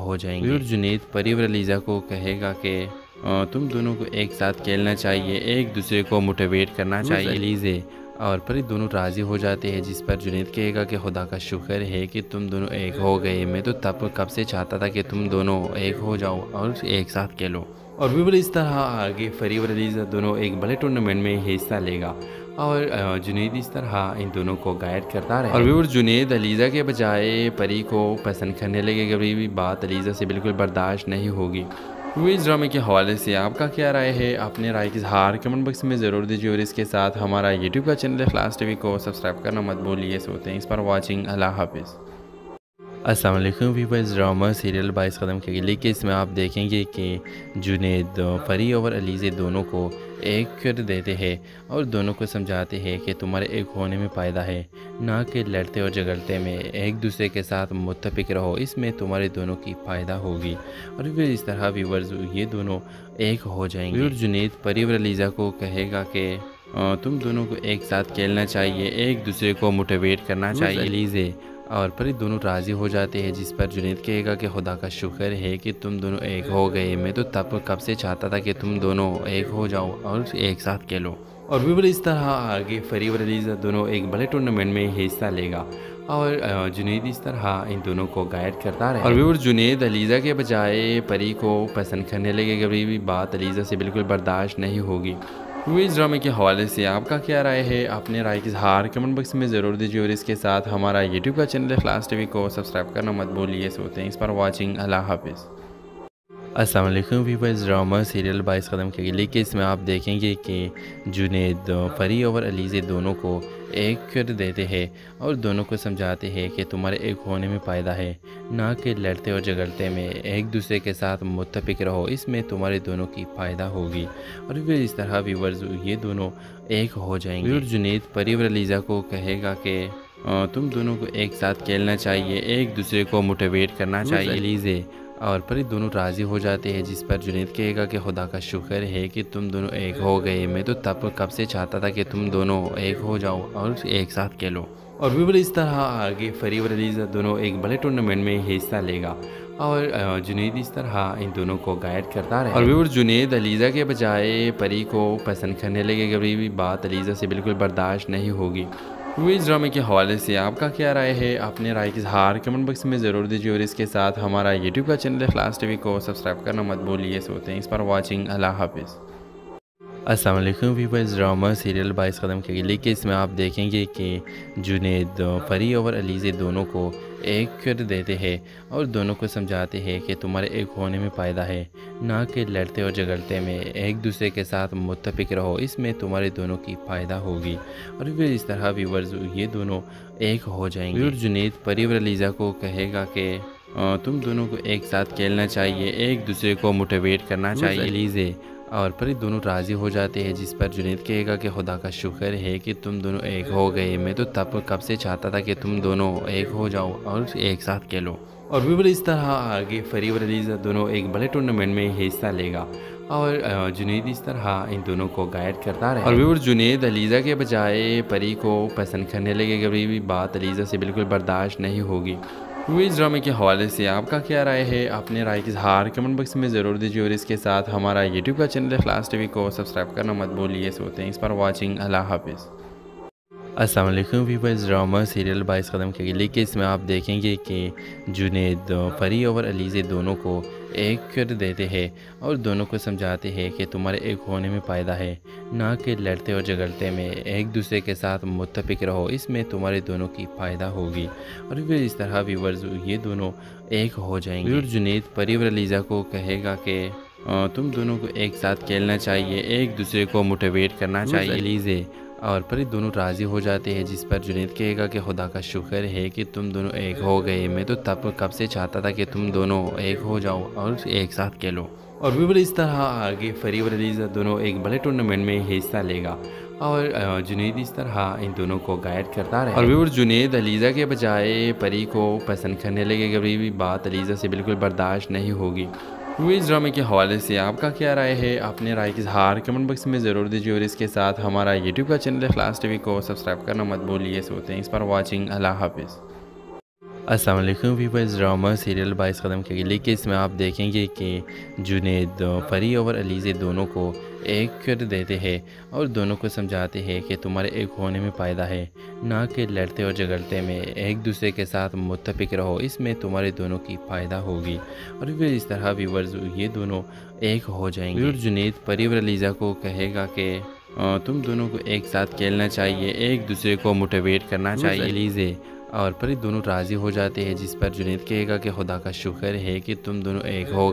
ہو جائیں گے۔ اور جنید پری اور علیزہ کو کہے گا کہ تم دونوں کو ایک ساتھ کھیلنا چاہیے، ایک دوسرے کو موٹیویٹ کرنا چاہیے۔ علیزہ اور پری دونوں راضی ہو جاتے ہیں، جس پر جنید کہے گا کہ خدا کا شکر ہے کہ تم دونوں ایک ہو گئے، میں تو کب سے چاہتا تھا کہ تم دونوں ایک ہو جاؤ اور ایک ساتھ کھیلو۔ اور بھی اس طرح آگے پری اور علیزہ دونوں ایک بڑے ٹورنامنٹ میں حصہ لے گا، اور جنید اس طرح ان دونوں کو گائیڈ کرتا رہے۔ اور جنید علیزہ کے بجائے پری کو پسند کرنے لگے، کبھی بھی بات علیزہ سے بالکل برداشت نہیں ہوگی۔ اس ڈرامے کے حوالے سے آپ کا کیا رائے ہے؟ اپنے رائے کی اظہار کمنٹ باکس میں ضرور دیجیے، اور اس کے ساتھ ہمارا یوٹیوب کا چینل اخلاص ٹی وی کو سبسکرائب کرنا مت بھولیے۔ سو تھینکس فار واچنگ، اللہ حافظ۔ السلام علیکم ویورز، ڈرامہ سیریل 22 قدم کے لیے کہ اس میں آپ دیکھیں گے کہ جنید پری اور علیزہ دونوں کو ایک کر دیتے ہیں اور دونوں کو سمجھاتے ہیں کہ تمہارے ایک ہونے میں فائدہ ہے، نہ کہ لڑتے اور جھگڑتے میں۔ ایک دوسرے کے ساتھ متفق رہو، اس میں تمہارے دونوں کی فائدہ ہوگی۔ اور پھر اس طرح ویورز یہ دونوں ایک ہو جائیں گے۔ اور جنید پری اور علیزہ کو کہے گا کہ تم دونوں کو ایک ساتھ کھیلنا چاہیے، ایک دوسرے کو موٹیویٹ کرنا چاہیے۔ علیزہ اور پری دونوں راضی ہو جاتے ہیں، جس پر جنید کہے گا کہ خدا کا شکر ہے کہ تم دونوں ایک ہو گئے، میں تو کب سے چاہتا تھا کہ تم دونوں ایک ہو جاؤ اور ایک ساتھ کھیلو۔ اور بھی اس طرح آگے پری اور علیزہ دونوں ایک بڑے ٹورنامنٹ میں حصہ لے گا، اور جنید اس طرح ان دونوں کو گائیڈ کرتا رہے۔ اور جنید علیزہ کے بجائے پری کو پسند کرنے لگے، کبھی بھی بات علیزہ سے بالکل برداشت نہیں ہوگی۔ اس ڈرامے کے حوالے سے آپ کا کیا رائے ہے؟ اپنے رائے کی اظہار کمنٹ باکس میں ضرور دیجیے، اور اس کے ساتھ ہمارا یوٹیوب کا چینل اخلاص ٹی وی کو سبسکرائب کرنا مت بھولیے۔ سو تھینکس فار واچنگ، اللہ حافظ۔ السلام علیکم ویورز، ڈرامہ سیریل 22 قدم کے لیے کہ اس میں آپ دیکھیں گے کہ جنید پری اور علیزہ دونوں کو ایک کر دیتے ہیں اور دونوں کو سمجھاتے ہیں کہ تمہارے ایک ہونے میں فائدہ ہے، نہ کہ لڑتے اور جھگڑتے میں۔ ایک دوسرے کے ساتھ متفق رہو، اس میں تمہارے دونوں کی فائدہ ہوگی۔ اور پھر اس طرح ویورز یہ دونوں ایک ہو جائیں گے۔ اور جنید پری اور علیزہ کو کہے گا کہ تم دونوں کو ایک ساتھ کھیلنا چاہیے، ایک دوسرے کو موٹیویٹ کرنا چاہیے۔ علیزہ اور پری دونوں راضی ہو جاتے ہیں، جس پر جنید کہے گا کہ خدا کا شکر ہے کہ تم دونوں ایک ہو گئے، میں تو کب سے چاہتا تھا کہ تم دونوں ایک ہو جاؤ اور ایک ساتھ کھیلو۔ اور بھی اس طرح آگے پری اور علیزہ دونوں ایک بڑے ٹورنامنٹ میں حصہ لے گا، اور جنید اس طرح ان دونوں کو گائیڈ کرتا رہے۔ اور جنید علیزہ کے بجائے پری کو پسند کرنے لگے، کبھی بھی بات علیزہ سے بالکل برداشت نہیں ہوگی۔ اس ڈرامے کے حوالے سے آپ کا کیا رائے ہے؟ اپنے رائے کی اظہار کمنٹ باکس میں ضرور دیجیے، اور اس کے ساتھ ہمارا یوٹیوب کا چینل اخلاص ٹی وی کو سبسکرائب کرنا مت بھولیے۔ سو تھینکس فار واچنگ، اللہ حافظ۔ السلام علیکم ویورز، ڈرامہ سیریل 22 قدم کے لیے کہ اس میں آپ دیکھیں گے کہ جنید پری اور علیزہ دونوں کو ایک کر دیتے ہیں اور دونوں کو سمجھاتے ہیں کہ تمہارے ایک ہونے میں فائدہ ہے، نہ کہ لڑتے اور جھگڑتے میں۔ ایک دوسرے کے ساتھ متفق رہو، اس میں تمہارے دونوں کی فائدہ ہوگی۔ اور پھر اس طرح ویورز یہ دونوں ایک ہو جائیں گے۔ اور جنید پری اور علیزہ کو کہے گا کہ تم دونوں کو ایک ساتھ کھیلنا چاہیے، ایک دوسرے کو موٹیویٹ کرنا چاہیے۔ علیزہ اور پری دونوں راضی ہو جاتے ہیں، جس پر جنید کہے گا کہ خدا کا شکر ہے کہ تم دونوں ایک ہو گئے، میں تو کب سے چاہتا تھا کہ تم دونوں ایک ہو جاؤ اور ایک ساتھ کھیلو۔ اور بھی اس طرح آگے پری اور علیزہ دونوں ایک بڑے ٹورنامنٹ میں حصہ لے گا، اور جنید اس طرح ان دونوں کو گائیڈ کرتا رہے۔ اور جنید علیزہ کے بجائے پری کو پسند کرنے لگے، کبھی بھی بات علیزہ سے بالکل برداشت نہیں ہوگی۔ اس ڈرامے کے حوالے سے آپ کا کیا رائے ہے؟ اپنے رائے کی اظہار کمنٹ باکس میں ضرور دیجیے، اور اس کے ساتھ ہمارا یوٹیوب کا چینل اخلاص ٹی وی کو سبسکرائب کرنا مت بھولیے۔ سو تھینکس فار واچنگ، اللہ حافظ۔ السلام علیکم ویورز، ڈرامہ سیریل 22 قدم کے لیے کہ اس میں آپ دیکھیں گے کہ جنید پری اور علیزہ دونوں کو ایک کر دیتے ہیں اور دونوں کو سمجھاتے ہیں کہ تمہارے ایک ہونے میں فائدہ ہے، نہ کہ لڑتے اور جھگڑتے میں۔ ایک دوسرے کے ساتھ متفق رہو، اس میں تمہارے دونوں کی فائدہ ہوگی۔ اور پھر اس طرح ویورز یہ دونوں ایک ہو جائیں گے۔ اور جنید پری اور علیزہ کو کہے گا کہ تم دونوں کو ایک ساتھ کھیلنا چاہیے، ایک دوسرے کو موٹیویٹ کرنا چاہیے۔ علیزہ اور پری دونوں راضی ہو جاتے ہیں، جس پر جنید کہے گا کہ خدا کا شکر ہے کہ تم دونوں ایک ہو گئے، میں تو کب سے چاہتا تھا کہ تم دونوں ایک ہو جاؤ اور ایک ساتھ کھیلو۔ اور بھی اس طرح آگے پری اور علیزہ دونوں ایک بڑے ٹورنامنٹ میں حصہ لے گا، اور جنید اس طرح ان دونوں کو گائیڈ کرتا رہے۔ اور جنید علیزہ کے بجائے پری کو پسند کرنے لگے، کبھی بھی بات علیزہ سے بالکل برداشت نہیں ہوگی۔ اس ڈرامے کے حوالے سے آپ کا کیا رائے ہے؟ اپنے رائے کی اظہار کمنٹ باکس میں ضرور دیجیے، اور اس کے ساتھ ہمارا یوٹیوب کا چینل اخلاص ٹی وی کو سبسکرائب کرنا مت بھولیے۔ سو تھینکس فار واچنگ، اللہ حافظ۔ السلام علیکم ویورز، ڈرامہ سیریل 22 قدم کے لیے کہ اس میں آپ دیکھیں گے کہ جنید پری اور علیزے دونوں کو ایک کر دیتے ہیں اور دونوں کو سمجھاتے ہیں کہ تمہارے ایک ہونے میں فائدہ ہے، نہ کہ لڑتے اور جھگڑتے میں۔ ایک دوسرے کے ساتھ متفق رہو، اس میں تمہارے دونوں کی فائدہ ہوگی اور پھر اس طرح ویورز یہ دونوں ایک ہو جائیں گے۔ جنید پری اور علیزہ کو کہے گا کہ تم دونوں کو ایک ساتھ کھیلنا چاہیے، ایک دوسرے کو موٹیویٹ کرنا چاہیے۔ علیزے اور پری دونوں راضی ہو جاتے ہیں، جس پر جنید کہے گا کہ خدا کا شکر ہے کہ تم دونوں ایک ہو